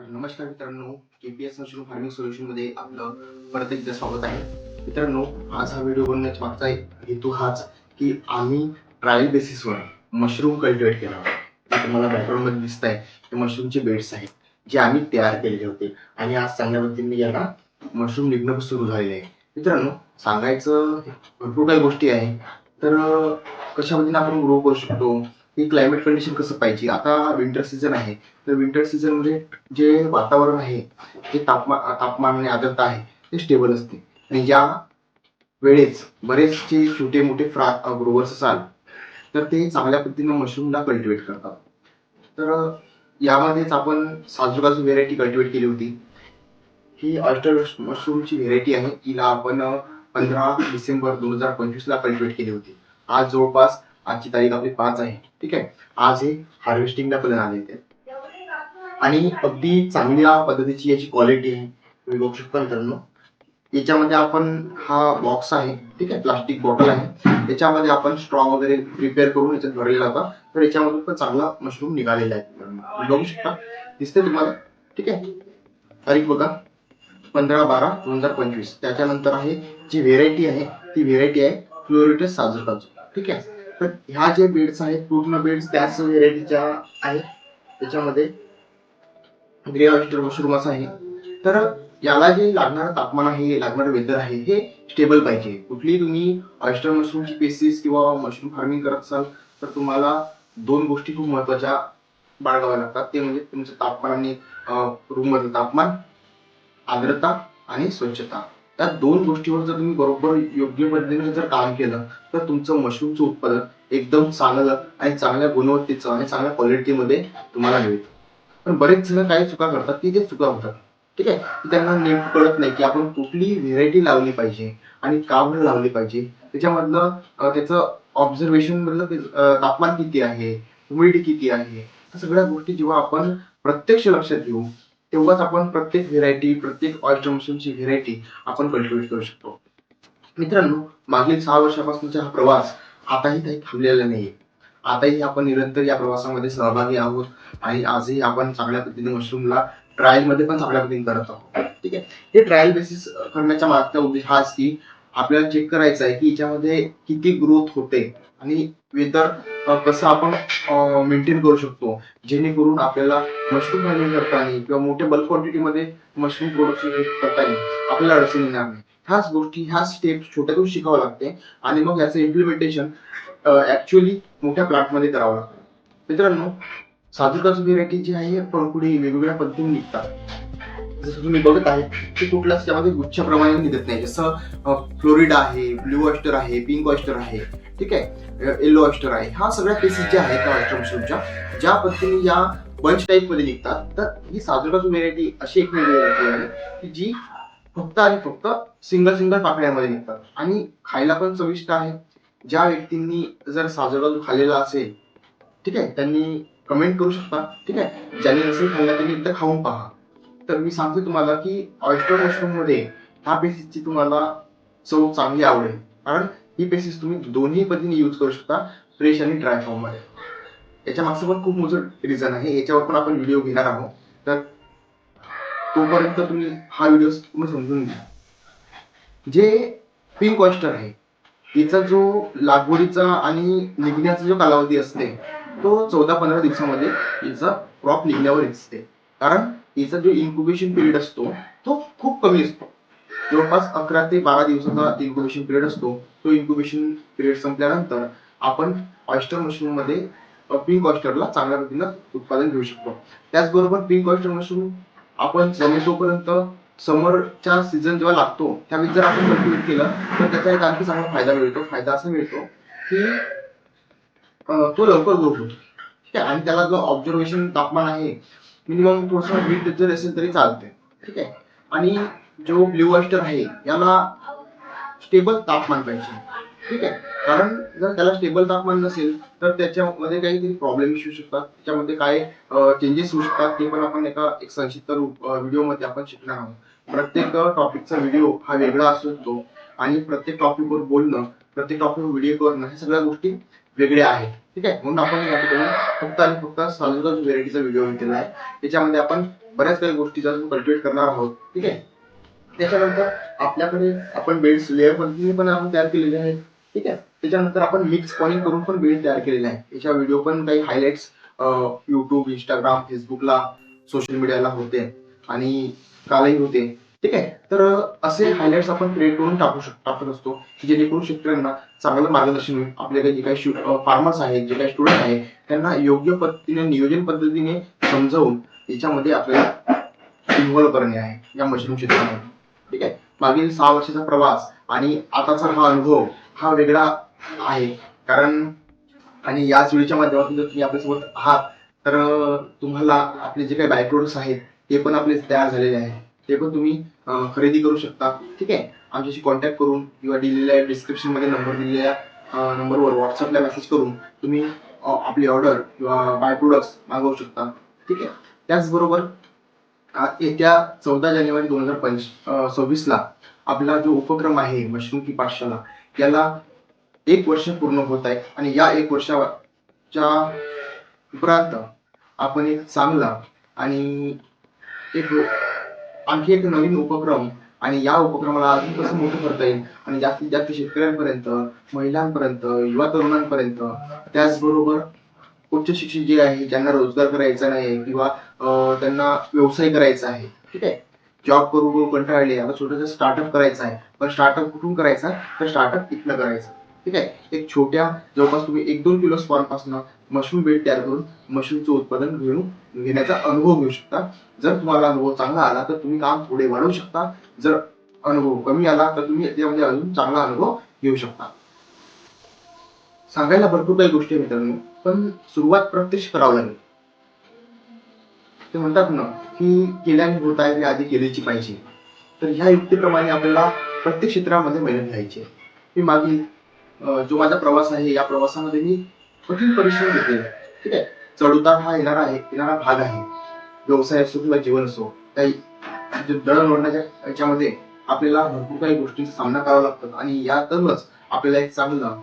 नमस्कार मित्रांनो, KPS mushroom farming solution मध्ये आपलं परत एकदा स्वागत आहे. मित्रांनो, आज हा व्हिडिओ बनवण्याचा मागचा हेतू हाच की आम्ही ट्रायल बेसिसवर मशरूम कल्टिवेट केला होता. जे तुम्हाला बॅकग्राऊंड मध्ये दिसत आहे ते मशरूमचे बेड्स आहेत जे आम्ही तयार केलेले होते आणि आज चांगल्या पद्धतीने याला मशरूम निघणं सुरू झालेले आहे. मित्रांनो, सांगायचं भरपूर काही गोष्टी आहे. तर कशा पद्धतीने आपण ग्रो करू शकतो, की क्लायमेट कंडिशन कसं पाहिजे. आता विंटर सीझन आहे, तर विंटर सीझन मध्ये जे वातावरण आहे, जे तापमान आणि आर्द्रता आहे ते स्टेबल असते. आणि ज्या वेळेस बरेचसे छोटे मोठे ग्रोवर्स असाल तर ते चांगल्या पद्धतीने मशरूमला कल्टिवेट करतात. तर यामध्येच आपण साजूकाजू व्हेरायटी कल्टिवेट केली होती. ही ऑयस्टर मशरूमची व्हेरायटी आहे. हिला आपण 15 डिसेंबर 2025 ला कल्टिवेट केली होती. आज जवळपास आजची तारीख आपली 5 आहे. ठीक आहे. आज हे हार्वेस्टिंगला पण आले ते आणि अगदी चांगल्या पद्धतीची याची क्वालिटी आहे. तुम्ही बघू शकता मित्रांनो. याच्यामध्ये आपण हा बॉक्स आहे, ठीक आहे, प्लास्टिक बॉटल आहे. याच्यामध्ये आपण स्ट्रॉ वगैरे प्रिपेअर करून याच्यात भरलेला होता. तर याच्यामधून पण चांगला मशरूम निघालेला आहे. तुम्ही बघू शकता, दिसते तुम्हाला. ठीक आहे. तारीख बघा, 15/12/2025. त्याच्यानंतर आहे जी व्हेरायटी आहे ती व्हेरायटी आहे फ्लोरिटस साजूकाजू. ठीक आहे. तर ह्या जे बेड्स आहेत पूर्ण बेड्स त्याच व्हेरायटीच्या आहेत. त्याच्यामध्ये ग्रे ऑयस्टर मशरूम असा आहे. तर याला जे लागणारं तापमान आहे, लागणारं वेदर आहे, हे स्टेबल पाहिजे. कुठलीही तुम्ही ऑयस्टर मशरूमची पेसिस किंवा मशरूम फार्मिंग करत असाल तर तुम्हाला दोन गोष्टी खूप महत्वाच्या बाळगाव्या लागतात. ते म्हणजे तुमचं तापमान आणि रूम मधलं तापमान, आर्द्रता आणि स्वच्छता. त्या दोन गोष्टीवर जर तुम्ही बरोबर योग्य पद्धतीने जर काम केलं तर तुमचं मशरूमचं उत्पादन एकदम चांगलं आणि चांगल्या गुणवत्तेचं आणि चांगल्या क्वालिटीमध्ये तुम्हाला मिळतं. पण बरेच जण काही चुका करतात की जे चुका होतात. ठीक आहे. त्यांना नेमकं कळत नाही की आपण कुठली व्हेरायटी लावली पाहिजे आणि का बरं लावली पाहिजे. त्याच्यामधलं त्याचं ऑब्झर्वेशन मधलं तापमान किती आहे, ह्युमिडिटी किती आहे, या सगळ्या गोष्टी जेव्हा आपण प्रत्यक्ष लक्षात घेऊ तेव्हाच आपण प्रत्येक व्हेरायटी, प्रत्येक ऑयस्टर मशरूमची व्हेरायटी आपण कल्टिवेट करू शकतो. मित्रांनो, मागील 6 वर्षापासूनचा हा प्रवास आताही काही थांबलेला नाहीये. आताही आपण निरंतर या प्रवासामध्ये सहभागी आहोत आणि आजही आपण चांगल्या पद्धतीने मशरूमला ट्रायल मध्ये पण चांगल्या पद्धतीने करत आहोत. ठीक आहे. हे ट्रायल बेसिस करण्याच्या मागचा उद्देश हाच की आपल्याला चेक करायचं आहे की याच्यामध्ये किती ग्रोथ होते आणि वेदर कसं आपण मेंटेन करू शकतो, जेणेकरून आपल्याला मशरूम फार्मिंग करताना किंवा मोठ्या बल्क क्वांटिटीमध्ये मशरूम प्रोडक्शन करताना आपल्याला अडचण येणार नाही. ह्याच गोष्टी, ह्याच स्टेप्स छोट्यातून शिकावं लागते आणि मग याचं इम्प्लिमेंटेशन ऍक्च्युअली मोठ्या प्लॉट मध्ये करावं लागतं. मित्रांनो, साजूकाजू व्हेरायटी जी आहे पुढे वेगवेगळ्या पद्धतीने निघतात. जसं तुम्ही बघत आहे की कुठलाच त्यामध्ये गुच्छाप्रमाणे निघत नाही. जसं फ्लोरिडा आहे, ब्ल्यू ऑयस्टर आहे, पिंक ऑयस्टर आहे, ठीक आहे, येलो ऑयस्टर आहे. ह्या सगळ्या पीसेस ज्या आहेत त्या ऑयस्टर मशरूमच्या ज्या पद्धतीने या बंच टाईप मध्ये निघतात, तर ही साजूकाजू व्हेरायटी अशी एक व्हेरायटी आहे की जी फक्त आणि फक्त सिंगल सिंगल पाकळ्यांमध्ये निघतात आणि खायला पण चविष्ट आहे. ज्या व्यक्तींनी जर साजूकाजू खाल्लेला असेल, ठीक आहे, त्यांनी कमेंट करू शकता. ठीक आहे. ज्यांनी नसेल खाल्ला त्यांनी एकदा खाऊन पहा. तर मी सांगतो तुम्हाला की ऑयस्टर मशरूम मध्ये ह्या पेशीची तुम्हाला चव चांगली आवडेल. कारण ही पेशीस तुम्ही दोन्ही पद्धतीने यूज करू शकता, फ्रेश आणि ड्राय फॉर्म मध्ये. याच्या मागचं पण खूप मोठं रिझन आहे. याच्यावर पण आपण व्हिडिओ घेणार आहोत. तर तोपर्यंत तुम्ही हा व्हिडिओ तुम्ही समजून घ्या. जे पिंक ऑयस्टर आहे तिचा जो लागवडीचा आणि निघण्याचा जो कालावधी असते तो 14-15 दिवसामध्ये हिचा क्रॉप निघण्यावर दिसते. कारण हिचा जो इन्क्युबेशन पिरियड असतो तो खूप कमी असतो. जवळपास 11 ते 12 दिवसाचा इन्क्युबेशन पिरियड असतो. तो इन्क्युबेशन पिरियड संपल्यानंतर आपण ऑयस्टर मशरूम मध्ये पिंक ऑयस्टरला चांगल्या पद्धतीनं उत्पादन घेऊ शकतो. त्याचबरोबर पिंक ऑयस्टर मशरूम आपण जमेतोपर्यंत समरचा सीझन जेव्हा लागतो त्यावेळी जर आपण कल्टिवेट केलं तर त्याचा एक आणखी चांगला फायदा मिळतो. फायदा असा मिळतो की तो लवकर ग्रो होतो. ठीक आहे. आणि त्याला जो ऑब्झर्वेशन तापमान आहे मिनिमम थोडंसं हीट जर असेल तरी चालते. ठीक आहे. आणि जो ब्ल्यू ऑयस्टर आहे याला स्टेबल तापमान पाहिजे. ठीक आहे. कारण जर त्याला स्टेबल तापमान नसेल तर त्याच्यामध्ये काहीतरी प्रॉब्लेम येऊ शकतात. त्याच्यामध्ये काय चेंजेस होऊ शकतात ते पण आपण एक संक्षिप्त व्हिडिओ मध्ये आपण शिकणार आहोत. प्रत्येक टॉपिकचा व्हिडिओ हा वेगळा असू शकतो. आणि प्रत्येक टॉपिकवर बोलणं, प्रत्येक टॉपिकवर व्हिडिओ करणं, ह्या सगळ्या गोष्टी वेगळ्या आहेत. ठीक आहे, म्हणून आपण या ठिकाणी फक्त आणि फक्त साजूक व्हेरायटीचा व्हिडिओ घेतलेला आहे. त्याच्यामध्ये आपण बऱ्याच काही गोष्टीचा कल्टिवेट करणार आहोत. ठीक आहे, त्याच्यानंतर आपल्याकडे आपण बेड्स लेअर पद्धतीने पण आपण तयार केलेले आहेत. ठीक आहे, त्याच्यानंतर आपण मिक्स पॉलिंग करून पण बेड तयार केलेले आहे. याच्या व्हिडिओ पण काही हायलाइट्स युट्यूब, इंस्टाग्राम, फेसबुकला, सोशल मीडियाला होते आणि कालही होते. ठीक आहे, तर असे हायलाइट्स आपण क्रिएट करून टाकत असतो, की जेणेकरून शेतकऱ्यांना चांगलं मार्गदर्शन होईल. आपले जे काही फार्मर्स आहेत, जे काही स्टुडंट आहेत, त्यांना योग्य पद्धतीने नियोजन पद्धतीने समजावून याच्यामध्ये आपल्याला इन्व्हॉल्व करणे आहे या मशरूम क्षेत्रामध्ये. ठीक आहे, मागील 6 वर्षाचा प्रवास आणि आताचा हा अनुभव हा वेगळा आहे. कारण आणि याच वेळेच्या माध्यमातून जर तुम्ही आपल्यासोबत आहात तर तुम्हाला आपले जे काही बाय प्रोडक्ट्स आहेत ते पण आपले तयार झालेले आहेत, ते पण तुम्ही खरेदी करू शकता. ठीक आहे, आमच्याशी कॉन्टॅक्ट करून किंवा दिलेल्या डिस्क्रिप्शन मध्ये नंबर दिलेल्या नंबरवर व्हॉट्सअपला मेसेज करून तुम्ही आपली ऑर्डर किंवा बाय प्रोडक्ट्स मागवू शकता. ठीक आहे, त्याचबरोबर येत्या 14 जानेवारी 2026 ला आपला जो उपक्रम आहे मशरूम की पाठशाला, याला 1 वर्ष पूर्ण होत आहे आणि या 1 वर्षाच्या उपरांत आपण एक चांगला आणि एक आणखी एक नवीन उपक्रम आणि या उपक्रमाला अजून कसं मोठं करता येईल आणि जास्तीत जास्त शेतकऱ्यांपर्यंत, महिलांपर्यंत, युवा तरुणांपर्यंत, त्याचबरोबर उच्च शिक्षित जे आहे ज्यांना रोजगार करायचा नाही किंवा त्यांना व्यवसाय करायचा आहे. ठीक आहे, जॉब करून कंटाळले, आता छोटंसं स्टार्टअप करायचं आहे. पण स्टार्टअप कुठून करायचा, तर स्टार्टअप इथनं करायचं. ठीक आहे, एक छोट्या जवळपास तुम्ही 1-2 किलो स्पॉन पासून मशरूम बेड तयार करून मशरूमचं उत्पादन घेण्याचा अनुभव घेऊ शकता. जर तुम्हाला अनुभव चांगला आला तर तुम्ही काम पुढे वाढवू शकता. जर अनुभव कमी आला तर तुम्ही त्यामध्ये अजून चांगला अनुभव घेऊ शकता. सांगायला भरपूर काही गोष्टी मित्रांनो, पण सुरुवात प्रत्यक्ष करावं लागेल. ते म्हणतात ना की केल्याने होत आहे, आधी केलीची पाहिजे. तर ह्या युक्तीप्रमाणे आपल्याला प्रत्येक क्षेत्रामध्ये मेहनत घ्यायची आहे. मी मागील जो माझा प्रवास आहे या प्रवासामध्ये मी कठीण परिश्रम घेतलेला आहे. ठीक आहे, चढउतार हा येणारा भाग आहे. व्यवसाय असो किंवा जीवन असो, काही दळणवळणाच्या याच्यामध्ये आपल्याला भरपूर काही गोष्टींचा सामना करावा लागतो आणि यातूनच आपल्याला एक चांगलं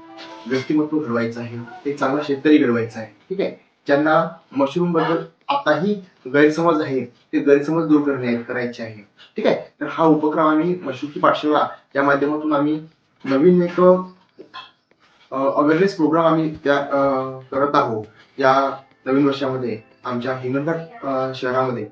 व्यक्तिमत्व घडवायचं आहे, एक चांगला शेतकरी घडवायचा आहे. ठीक आहे, ज्यांना मशरूम बद्दल आताही गैरसमज आहे ते गैरसमज दूर करायचे आहे. ठीक आहे, तर हा उपक्रम आम्ही मशरूम की पाठशाला या माध्यमातून आम्ही नवीन एक अवेअरनेस प्रोग्राम आम्ही त्या करत आहोत या नवीन वर्षामध्ये आमच्या हिंगणघाट शहरामध्ये,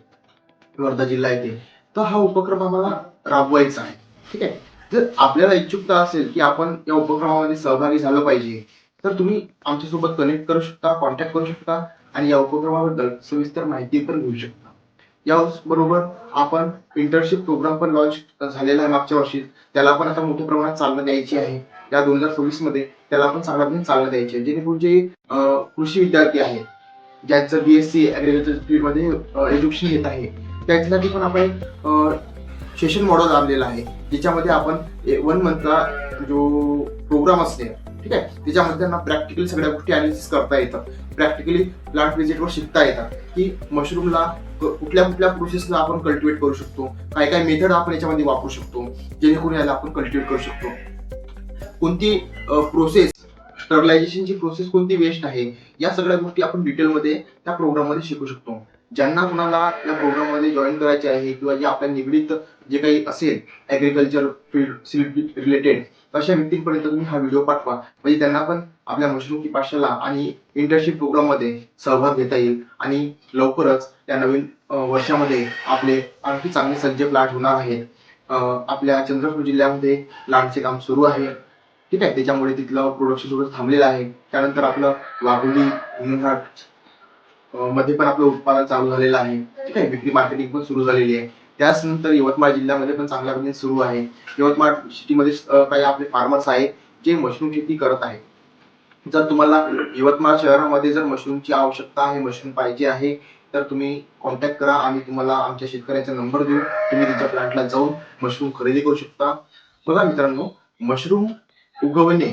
वर्धा जिल्हा येथे. तर हा उपक्रम आम्हाला राबवायचा आहे. ठीक आहे, जर आपल्याला इच्छुकता असेल की आपण या उपक्रमामध्ये सहभागी झालं पाहिजे तर तुम्ही आमच्यासोबत कनेक्ट करू शकता, कॉन्टॅक्ट करू शकता आणि या उपक्रमाबद्दल सविस्तर माहिती पण घेऊ शकता. याबरोबर आपण इंटर्नशिप प्रोग्राम पण लॉन्च झालेला आहे मागच्या वर्षी, त्याला पण आता मोठ्या प्रमाणात चालना द्यायची आहे. या 2026 मध्ये त्याला पण चालना द्यायची आहे, जेणेकरून जे कृषी विद्यार्थी आहेत ज्यांचं BSc ऍग्रिकल्चर फील्ड मध्ये एज्युकेशन घेत आहे त्यांच्यासाठी पण आपण एक सेशन मॉडेल आणलेला आहे, ज्याच्यामध्ये आपण 1 मंथचा जो प्रोग्राम असते, ठीक आहे, त्याच्यामध्ये त्यांना प्रॅक्टिकली सगळ्या गोष्टी अनालिसिस करता येतात. प्रॅक्टिकली प्लांट व्हिजिटवर शिकता येतात की मशरूमला कुठल्या कुठल्या प्रोसेसला आपण कल्टिवेट करू शकतो, काय काय मेथड आपण याच्यामध्ये वापरू शकतो जेणेकरून याला आपण कल्टिवेट करू शकतो, कोणती प्रोसेस, स्टरलायझेशनची प्रोसेस कोणती बेस्ट आहे, या सगळ्या गोष्टी आपण डिटेलमध्ये त्या प्रोग्राममध्ये शिकू शकतो. ज्यांना कुणाला या प्रोग्राममध्ये जॉईन करायचे आहे किंवा जे आपल्या निगडीत जे काही असेल ऍग्रिकल्चर फील्ड रिलेटेड अशा व्यक्तींपर्यंत तुम्ही हा व्हिडिओ पाठवा, म्हणजे त्यांना पण आपल्या मशरूम की पाठशाला आणि इंटर्नशिप प्रोग्राम मध्ये सहभाग घेता येईल आणि लवकरच त्या नवीन वर्षामध्ये आपले आणखी चांगले सज्ज प्लांट होणार आहेत. आपल्या चंद्रपूर जिल्ह्यामध्ये प्लांटचे काम सुरू आहे. ठीक आहे, त्याच्यामुळे तिथलं प्रोडक्शन थोडं थांबलेलं आहे. त्यानंतर आपलं वाघोली, हिंगणघाट मध्ये पण आपलं उत्पादन चालू झालेलं आहे. ठीक आहे, विक्री मार्केटिंग पण सुरू झालेली आहे. त्याचनंतर यवतमाळ जिल्ह्यामध्ये पण चांगला बिझनेस सुरू आहे. यवतमाळ सिटीमध्ये काही आपले फार्मर्स आहेत जे मशरूम शेती करत आहेत. जर तुम्हाला यवतमाळ शहरामध्ये जर मशरूमची आवश्यकता आहे, मशरूम पाहिजे आहे, तर तुम्ही कॉन्टॅक्ट करा. आम्ही तुम्हाला आमच्या शेतकऱ्याचा नंबर देऊ, तुम्ही त्यांच्या प्लांटला जाऊन मशरूम खरेदी करू शकता. बघा मित्रांनो, मशरूम उगवणे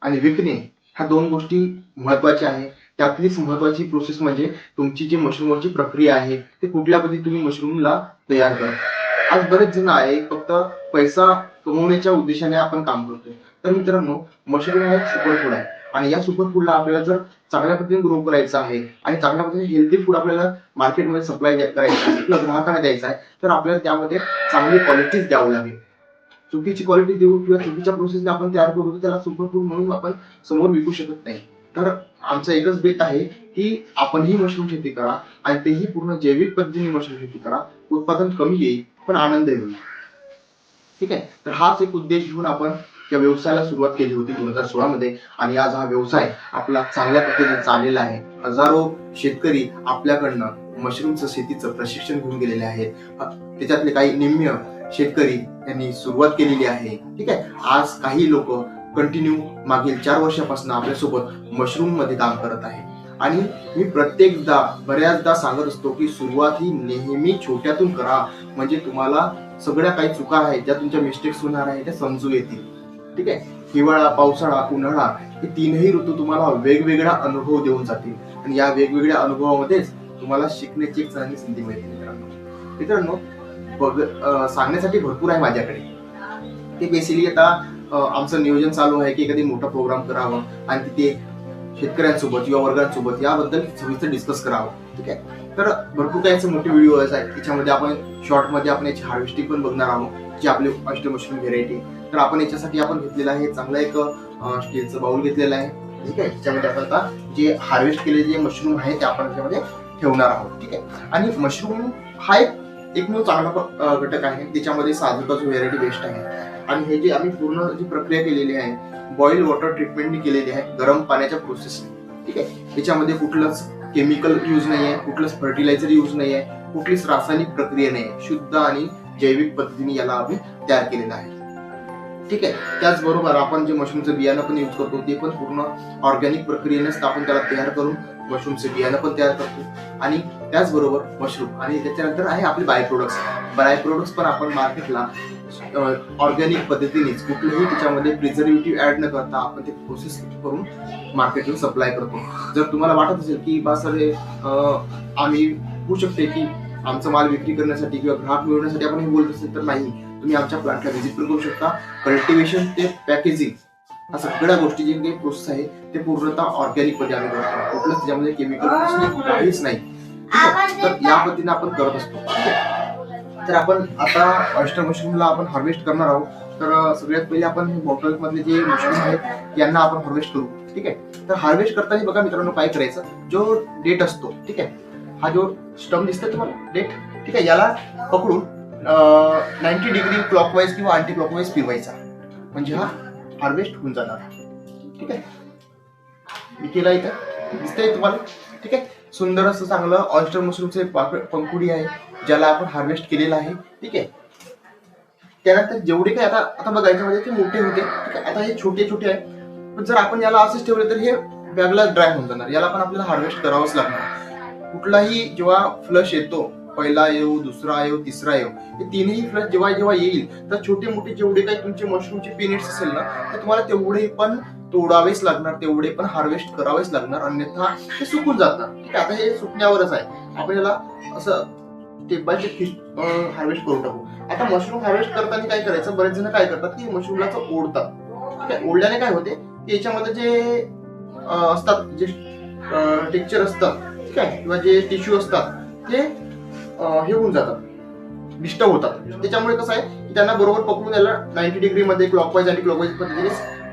आणि विकणे ह्या 2 गोष्टी महत्वाच्या आहेत. त्यातलीच महत्वाची प्रोसेस म्हणजे तुमची जी मशरूमची प्रक्रिया आहे, ते कुठल्या पद्धतीने तुम्ही मशरूमला तयार करा. आज बरेच जण आहे फक्त पैसा कमवण्याच्या उद्देशाने आपण काम करतोय. तर मित्रांनो, मशरूम हा एक सुपर फूड आहे आणि या सुपर फूडला आपल्याला जर चांगल्या पद्धतीने ग्रो करायचं आहे आणि चांगल्या पद्धतीने हेल्दी फूड आपल्याला मार्केटमध्ये सप्लाय करायचं आहे, आपल्या ग्राहकांना द्यायचं आहे, तर आपल्याला त्यामध्ये चांगली क्वालिटीच द्यावी लागेल. चुकीची क्वालिटी देऊ किंवा चुकीच्या प्रोसेसने आपण तयार करू तर त्याला सुपर फूड म्हणून आपण समोर विकू शकत नाही. तर आमचं एकच बेट आहे की आपणही मशरूम शेती करा आणि तेही पूर्ण जैविक पद्धतीने मशरूम शेती करा. उत्पादन कमी येईल पण आनंद होईल. ठीक आहे, तर हाच एक उद्देश घेऊन आपण या व्यवसायाला सुरुवात केली होती 2016 मध्ये आणि आज हा व्यवसाय आपला चांगल्या पद्धतीने चाललेला आहे. हजारो शेतकरी आपल्याकडनं मशरूमचं शेतीचं प्रशिक्षण घेऊन गेलेले आहेत. त्याच्यातले काही निम्म्य शेतकरी यांनी सुरुवात केलेली आहे. ठीक आहे, आज काही लोक कंटिन्यू मागील 4 वर्षापासून आपल्यासोबत मशरूम मध्ये काम करत आहे आणि मी बऱ्याचदा सांगत असतो की सुरुवात ही नेहमी छोट्यातून करा, म्हणजे तुम्हाला सगळ्या काही चुका आहेत ज्या तुमच्या मिस्टेक्स होणार आहेत त्या समजू येतील. ठीक आहे, हिवाळा, पावसाळा, उन्हाळा हे तीनही ऋतू तुम्हाला वेगवेगळा अनुभव देऊन जातील आणि या वेगवेगळ्या अनुभवामध्येच तुम्हाला शिकण्याची एक चांगली संधी मिळते. मित्रांनो सांगण्यासाठी भरपूर आहे माझ्याकडे. ते बेसिकली आता आमचं नियोजन चालू आहे की एखादी मोठा प्रोग्राम करावा आणि तिथे शेतकऱ्यांसोबत युवा वर्गांसोबत याबद्दल सविस्तर डिस्कस करावं. ठीक आहे, तर भरपूर काही असे मोठे व्हिडिओ आहेत त्याच्यामध्ये आपण शॉर्ट मध्ये आपण याची हार्वेस्टिंग पण बघणार आहोत जी आपली ऑयस्टर मशरूम व्हेरायटी. तर आपण याच्यासाठी आपण घेतलेला आहे चांगला एक स्टीलचं बाउल घेतलेला आहे. ठीक आहे, त्याच्यामध्ये आपण आता जे हार्वेस्ट केलेले जे मशरूम आहे ते आपण त्याच्यामध्ये ठेवणार आहोत. ठीक आहे, आणि मशरूम हा एकमेव चांगला घटक आहे. त्याच्यामध्ये साजूकाजू व्हेरायटी बेस्ट आहे आणि हे जे आम्ही पूर्ण जी प्रक्रिया केलेली आहे बॉईल वॉटर ट्रीटमेंटने केलेली आहे, गरम पाण्याच्या प्रोसेसने. ठीक आहे, त्याच्यामध्ये कुठलंच केमिकल यूज नाही आहे, कुठलंच फर्टिलायझर यूज नाही आहे, कुठलीच रासायनिक प्रक्रिया नाही आहे. शुद्ध आणि जैविक पद्धतीने याला आम्ही तयार केलेलं आहे. ठीक आहे, त्याचबरोबर आपण जे मशरूमचं बियाणं पण यूज करतो ते पण पूर्ण ऑर्गॅनिक प्रक्रियेनेच आपण त्याला तयार करून मशरूमचे बियाणं पण तयार करतो आणि त्याचबरोबर मशरूम आणि त्याच्यानंतर आहे आपले बाय प्रोडक्ट्स पण आपण मार्केटला ऑर्गॅनिक पद्धतीनेच कुठलंही त्याच्यामध्ये प्रिझर्वेटिव्ह ऍड न करता आपण ते प्रोसेस करून मार्केटला सप्लाय करतो. जर तुम्हाला वाटत असेल की बा सर आम्ही होऊ शकते की आमचा माल विक्री करण्यासाठी किंवा ग्राहक मिळवण्यासाठी आपण हे बोलत असेल तर नाही, तुम्ही आमच्या प्लांटला व्हिजिट पण करू शकता. कल्टिवेशन ते पॅकेजिंग या सगळ्या गोष्टी जे काही प्रोसेस आहे ते पूर्णतः ऑर्गॅनिक मध्ये आम्ही करतो. कुठलंच त्याच्यामध्ये केमिकल काहीच नाही. तर या पद्धतीने आपण करत असतो. तर आपण आता ऑयस्टर मशरूमला आपण हार्वेस्ट करणार आहोत. तर सगळ्यात पहिले आपण हे बॉटल मधले जे मशरूम आहेत यांना आपण हार्वेस्ट करू. ठीक आहे, तर हार्वेस्ट करताना बघा मित्रांनो काय करायचं, जो डेट असतो, ठीक आहे, हा जो स्टम दिसतोय तुम्हाला डेट, ठीक आहे, याला पकडून 90 डिग्री क्लॉकवाईज किंवा अँटी क्लॉकवाईज फिरवायचा, म्हणजे हा हार्वेस्ट होऊन जाणार. ठीक आहे, मी केला इथं दिसतंय तुम्हाला. ठीक आहे, सुंदर असं चांगलं ऑयस्टर मशरूमचे पंखुडी आहे ज्याला आपण हार्वेस्ट केलेलं आहे. ठीक आहे, त्यानंतर जेवढे काही आता बघा याच्यामध्ये ते मोठे होते. ठीक आहे, आता हे छोटे छोटे आहे, पण जर आपण याला असेच ठेवले तर हे बॅगला ड्राय होऊन जाणार. याला पण आपल्याला हार्वेस्ट करावंच लागणार. कुठलाही जेव्हा फ्लश येतो, पहिला येऊ, दुसरा येऊ, तिसरा येऊ, हे तीनही फ्लश जेव्हा जेव्हा येईल तर छोटे मोठे जेवढे काही तुमचे मशरूमचे पिनिट्स असेल ना तर तुम्हाला तेवढे पण तोडावेच लागणार, तेवढे पण हार्वेस्ट करावेच लागणार, अन्यथा ते सुकून जातात. ठीक आहे, आता हे सुकण्यावरच आहे. आपण याला असं स्टेप बाय स्टेप हार्वेस्ट करून टाकू. आता मशरूम हार्वेस्ट करताना काय करायचं, बरेच जण काय करतात की मशरूमला ओढतात. ठीक आहे, ओढल्याने काय होते की याच्यामध्ये जे असतात, जे टेक्स्चर असतात, ठीक आहे, किंवा जे टिश्यू असतात ते हे होऊन जातात, डिस्टर्ब होतात. त्याच्यामुळे कसं आहे की त्यांना बरोबर पकडून याला 90 डिग्री मध्ये क्लॉकवाईज आणि क्लॉकवाईज पद्धतीने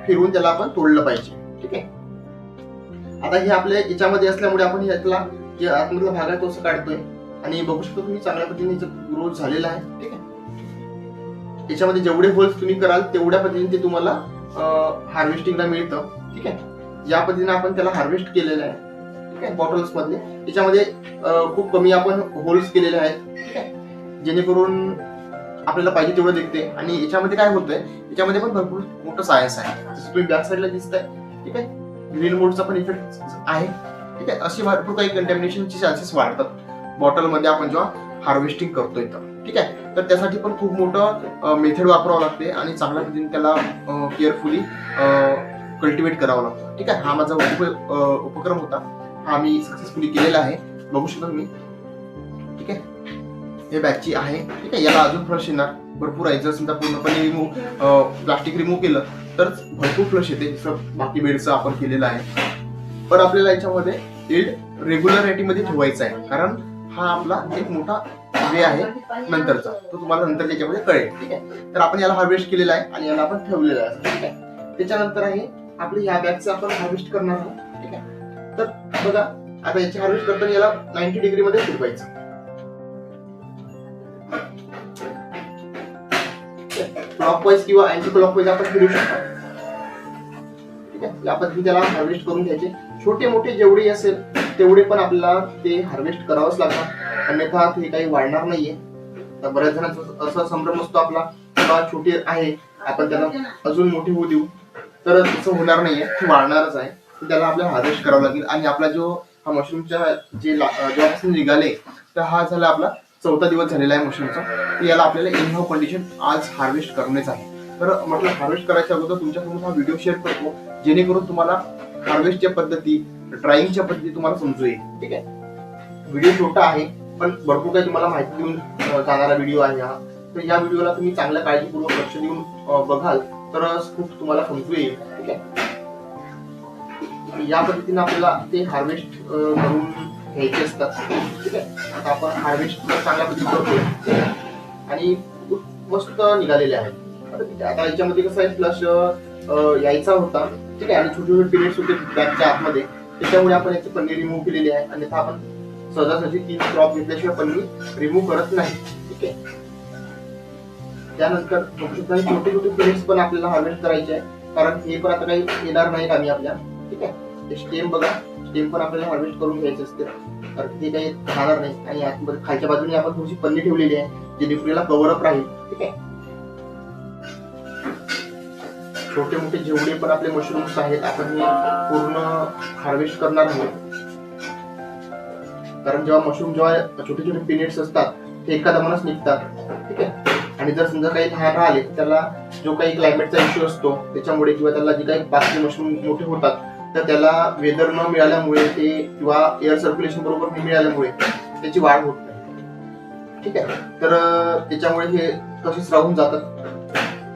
फिरवून त्याला आपण तोडलं पाहिजे. ठीक आहे, आता हे आपल्या याच्यामध्ये असल्यामुळे आपण यातला जे आतमधला भाग आहे तो असं काढतोय आणि बघू शकतो तुम्ही चांगल्या पद्धतीने ग्रोथ झालेला आहे. ठीक आहे, याच्यामध्ये जेवढे होल्स तुम्ही कराल तेवढ्या पद्धतीने ते तुम्हाला हार्वेस्टिंगला मिळतं. ठीक आहे, या पद्धतीने आपण त्याला हार्वेस्ट केलेलं आहे. ठीक आहे, बॉटल्स मधले याच्यामध्ये खूप कमी आपण होल्स केलेले आहेत. ठीक आहे, जेणेकरून आपल्याला पाहिजे तेवढं दिसते. आणि याच्यामध्ये काय होतंय, याच्यामध्ये पण भरपूर मोठं सायन्स आहे. जसं तुम्ही बॅक साईडला दिसतंय, ठीक आहे, ग्रीन मोडचा पण इफेक्ट आहे. ठीक आहे, असे भरपूर काही कंटॅमिनेशनचे चान्सेस वाढतात बॉटलमध्ये आपण जेव्हा हार्वेस्टिंग करतोय तर. ठीक आहे, तर त्यासाठी पण खूप मोठं मेथड वापरावं लागते आणि चांगल्या पद्धतीने त्याला केअरफुली कल्टिवेट करावं लागतं. ठीक आहे, हा माझा उपक्रम होता, हा मी सक्सेसफुली केलेला आहे, बघू शकता तुम्ही. ठीक आहे, हे बॅगची आहे, ठीक आहे. याला अजून फ्लश येणार भरपूर आहे. जर समजा पूर्णपणे प्लास्टिक रिमूव्ह केलं तर भरपूर फ्लश येते, जसं बाकी बेडचं आपण केलेलं आहे. पण आपल्याला याच्यामध्ये एल्ड रेग्युलरिटीमध्ये ठेवायचा आहे, कारण हा आपला एक मोठा वे आहे नंतरचा, तो तुम्हाला नंतर त्याच्यामध्ये कळेल, ठीक आहे. तर आपण याला हार्वेस्ट केलेला आहे आणि याला आपण ठेवलेलं आहे, ठीक आहे. त्याच्यानंतर आहे आपल्या ह्या बॅगचं आपण हार्वेस्ट करणार आहोत, ठीक आहे. तर बघा आता याची हार्वेस्ट करताना याला 90 डिग्री मध्ये फिरवायचं. क्लॉकवाईज किंवा अँटी क्लॉकवाईज आपण फिरू शकतो, ठीक आहे. या पद्धतीने त्याला हार्वेस्ट करून घ्यायचे. छोटे मोठे जेवढे असेल तेवढे पण आपल्याला ते हार्वेस्ट करावंच लागणार, अन्यथा ते काही वाढणार नाहीये. तर बऱ्याच जणांचा असा संभ्रम असतो आपला, किंवा छोटे आहे आपण त्याला अजून मोठे होऊ देऊ, तर तसं होणार नाहीये, ते वाढणारच आहे. त्याला आपल्याला हार्वेस्ट करावं लागेल. आणि आपला जो हा मशरूमच्या जेव्हापासून निघाले तर हा झाला आपला 4था दिवस झालेला आहे मशरूमचा. तर याला आपल्याला इन हाऊ कंडिशन आज हार्वेस्ट करणेच आहे. तर म्हटलं हार्वेस्ट करायच्या अगोदर तुमच्यासोबत हा व्हिडिओ शेअर करतो, जेणेकरून तुम्हाला हार्वेस्टच्या पद्धती, ड्रायिंगच्या पद्धती तुम्हाला समजू येईल, ठीक आहे. व्हिडिओ छोटा आहे पण भरपूर काही तुम्हाला माहिती देऊन जाणारा व्हिडिओ आहे हा. तर या व्हिडिओला तुम्ही चांगल्या काळजीपूर्वक लक्ष देऊन बघाल तर खूप तुम्हाला समजू येईल, ठीक आहे. या पद्धतीने आपल्याला ते हार्वेस्ट करून घ्यायचे असतात, ठीक आहे. आता आपण हार्वेस्ट चांगल्या पद्धतीने करतोय आणि मस्त निघालेले आहेत. आता याच्यामध्ये कसं आहे, फ्लश यायचा होता, ठीक आहे, आणि छोटे छोटे पिरियड्स होते बॅगच्या आतमध्ये, त्याच्यामुळे आपण याची पन्नी रिमूव्ह केलेली आहे. आणि आपण सहजासहजी 3 क्रॉप घेतल्याशिवाय पन्नी रिमूव्ह करत नाही, ठीक आहे. त्यानंतर छोटे छोटे पिरियड्स पण आपल्याला हार्वेस्ट करायचे आहे, कारण हे पण आता काही येणार नाही आम्ही आपल्या, ठीक आहे. स्टेम बघा, स्टेम पण आपल्याला हार्वेस्ट करून घ्यायचे असते, कारण ते काही राहणार नाही. आणि खालच्या बाजूने आपण थोडीशी पन्नी ठेवलेली आहे, जेणेकरून याला कव्हर अप राहील, ठीक आहे. छोटे मोठे जेवढे पण आपले मशरूम्स आहेत आपण हे पूर्ण हार्वेस्ट करणार आहोत, कारण जेव्हा छोटे छोटे पिनिट्स असतात ते एका दमानच निघतात, ठीक आहे. आणि जर समजा काही लहान राहिले त्याला जो काही क्लायमेटचा इश्यू असतो त्याच्यामुळे, किंवा त्याला जे काही बाकी मशरूम मोठे होतात तर त्याला वेदर न मिळाल्यामुळे ते, किंवा एअर सर्क्युलेशन बरोबर न मिळाल्यामुळे त्याची वाढ होत नाही, ठीक आहे. तर त्याच्यामुळे हे तसेच राहून जातात,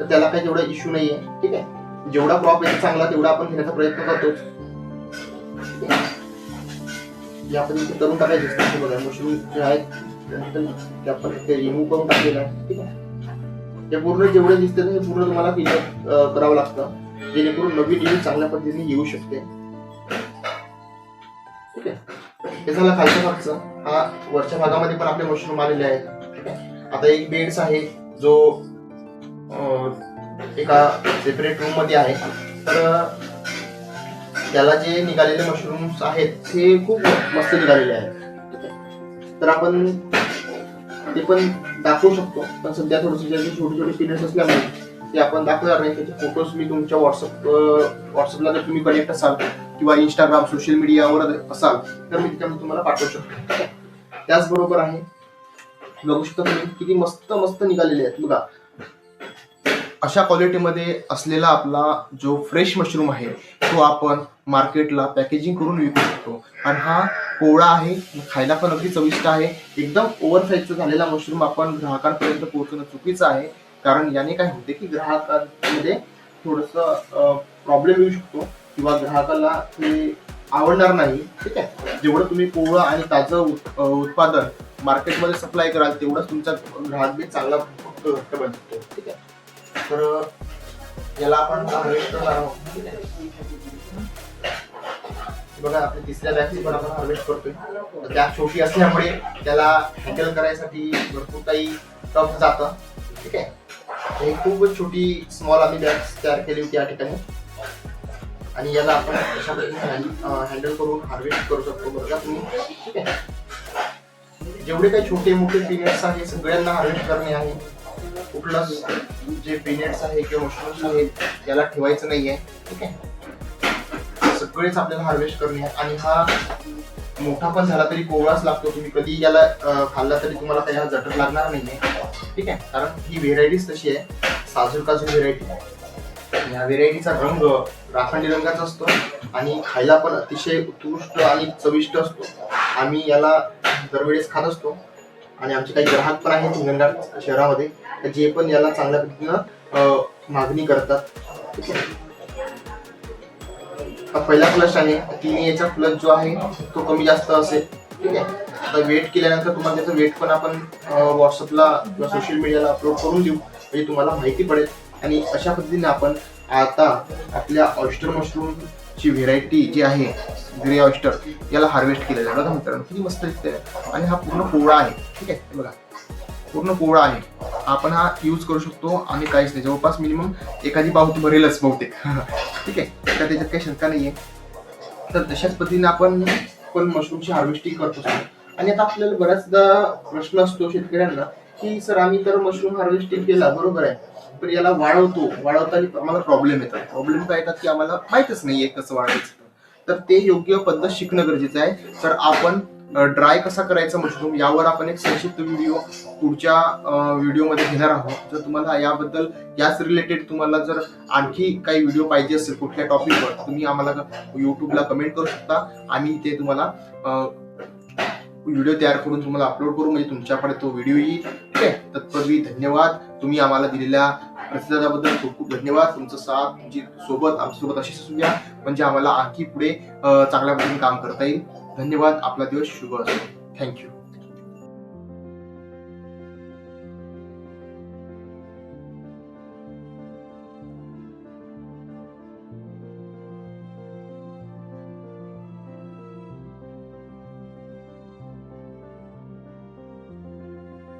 तर त्याला काही तेवढा इश्यू नाहीये, ठीक आहे. जेवढा क्रॉप येतो चांगला तेवढा आपण घेण्याचा प्रयत्न करतोच. या पद्धतीने करून टाकायचे असतात. बघा मशरूम जे आहेत आपण ते रिमूव्ह करून टाकलेलं आहे, ठीक आहे. हे पूर्ण जेवढे दिसते हे पूर्ण तुम्हाला क्लिअर करावं लागतं, जेणेकरून नवीन येईल चांगल्या पद्धतीने येऊ शकते, ठीक आहे. हे झालं खालच्या भागचं. हा वरच्या भागामध्ये पण आपले मशरूम आलेले आहेत, ठीक आहे. आता एक बेड्स आहे जो एका सेपरेट रूम मध्ये आहे, तर त्याला जे निघालेले मशरूम्स आहेत ते खूप मस्त निघालेले आहेत, ठीक आहे. तर आपण ते पण दाखवू शकतो, पण सध्या थोडीशी छोटे छोटे पिरियड्स असल्यामुळे ते आपण दाखवणार नाही. त्याचे फोटोज मी तुमच्या व्हॉट्सअपला जर तुम्ही कनेक्ट असाल किंवा इंस्टाग्राम सोशल मीडियावर असाल तर मी त्याच्यामध्ये तुम्हाला पाठवू शकतो, ठीक आहे. त्याचबरोबर आहे बघू शकता तुम्ही किती मस्त मस्त निघालेले आहेत. बघा अशा क्वालिटीमध्ये असलेला आपला जो फ्रेश मशरूम आहे तो आपण मार्केटला पॅकेजिंग करून विकू शकतो. आणि हा कोवळा आहे, खायला पण अगदी चविष्ट आहे. एकदम ओव्हर साईजचा झालेला मशरूम आपण ग्राहकांपर्यंत पोहोचवणं चुकीचं आहे, कारण याने काय होते की ग्राहकांमध्ये थोडंसं प्रॉब्लेम येऊ शकतो, किंवा ग्राहकाला ते आवडणार नाही, ठीक आहे. जेवढं तुम्ही कोवळं आणि ताजं उत्पादन मार्केटमध्ये सप्लाय कराल तेवढंच तुमचा ग्राहक बी चांगला घट्ट बनतो, ठीक आहे. तर याला आपण हार्वेस्ट करणार आहोत, ठीक आहे. बघा आपल्या तिसऱ्या बॅगची पण आपण हार्वेस्ट करतोय. बॅग छोटी असल्यामुळे त्याला हँडल करायसाठी भरपूर काही टफ जातं, ठीक आहे. हे खूप छोटी स्मॉल आम्ही बॅग तयार केली होती या ठिकाणी, आणि याला आपण अशा पद्धतीने हँडल करून हार्वेस्ट करू शकतो, बघा तुम्ही, ठीक आहे. जेवढे काही छोटे मोठे पिनिट्स आहे सगळ्यांना हार्वेस्ट करणे आहे. कुठलाच जे पिनिट्स आहे किंवा मशरूम्स आहेत याला ठेवायचं नाहीये, ठीक आहे. सगळेच आपल्याला हार्वेस्ट करणे आहे. आणि हा मोठा पण झाला तरी कोवळाच लागतो, तुम्ही कधी याला खाल्ला तरी तुम्हाला काही हा झटक लागणार नाहीये, ठीक आहे. कारण ही व्हेरायटीच तशी आहे, साजूक काजू व्हेरायटी. या व्हेरायटीचा रंग राखाडी रंगाचा असतो आणि खायला पण अतिशय उत्कृष्ट आणि चविष्ट असतो. आम्ही याला दरवेळेस खात असतो, आणि आमचे काही ग्राहक पण आहेत हिंगणघाट शहरामध्ये जे पण याला चांगल्या पद्धतीनं मागणी करतात. ठीक आहे. हा पहिला फ्लश आहे, तिन्ही याचा फ्लश जो आहे तो कमी जास्त असेल. ठीक आहे. आता वेट केल्यानंतर तुम्हाला त्याचं वेट पण आपण व्हॉट्सअपला किंवा सोशल मीडियाला अपलोड करून देऊ, म्हणजे तुम्हाला माहिती पडेल. आणि अशा पद्धतीने आपण आता आपल्या ऑयस्टर मशरूमची व्हेरायटी जी आहे ग्रे ऑयस्टर याला हार्वेस्ट केलेला आहे. बघा मित्रांनो किती मस्त दिसते. आणि हा पूर्ण कोवळा आहे. ठीक आहे. बघा पूर्ण कोवळा आहे. आपण हा यूज करू शकतो आणि काहीच नाही, जवळपास मिनिमम एखादी पावती भरेलच बहुतेक. ठीक आहे. तर त्याच्यात काही शंका नाहीये. तर तशाच पद्धतीने आपण मशरूमची हार्वेस्टिंग करतो. आणि आता आपल्याला बऱ्याचदा प्रश्न असतो शेतकऱ्यांना की सर आम्ही तर मशरूम हार्वेस्टिंग केला, बरोबर आहे, पण याला वाढवताना आम्हाला प्रॉब्लेम येतात. प्रॉब्लेम काय येतात की आम्हाला माहितच नाहीये कसं वाढवायचं. तर ते योग्य पद्धत शिकणं गरजेचं आहे. तर आपण ड्राय कसा करायचा मशरूम यावर आपण एक संक्षिप्त व्हिडिओ पुढच्या व्हिडिओमध्ये घेणार आहोत. जर तुम्हाला याबद्दल याच रिलेटेड तुम्हाला जर आणखी काही व्हिडिओ पाहिजे असेल कुठल्या टॉपिकवर, तुम्ही आम्हाला युट्यूबला कमेंट करू शकता. आम्ही ते तुम्हाला व्हिडिओ तयार करून तुम्हाला अपलोड करू, म्हणजे तुमच्याकडे तो व्हिडिओ येईल. ठीक आहे. तत्पूर्वी धन्यवाद. तुम्ही आम्हाला दिलेल्या प्रतिसादाबद्दल खूप खूप धन्यवाद. तुमचं साथ, तुमची सोबत आमच्यासोबत अशीच असू द्या, म्हणजे आम्हाला आणखी पुढे चांगल्या पद्धतीने काम करता येईल. धन्यवाद. आपला दिवस शुभ असो. थँक्यू.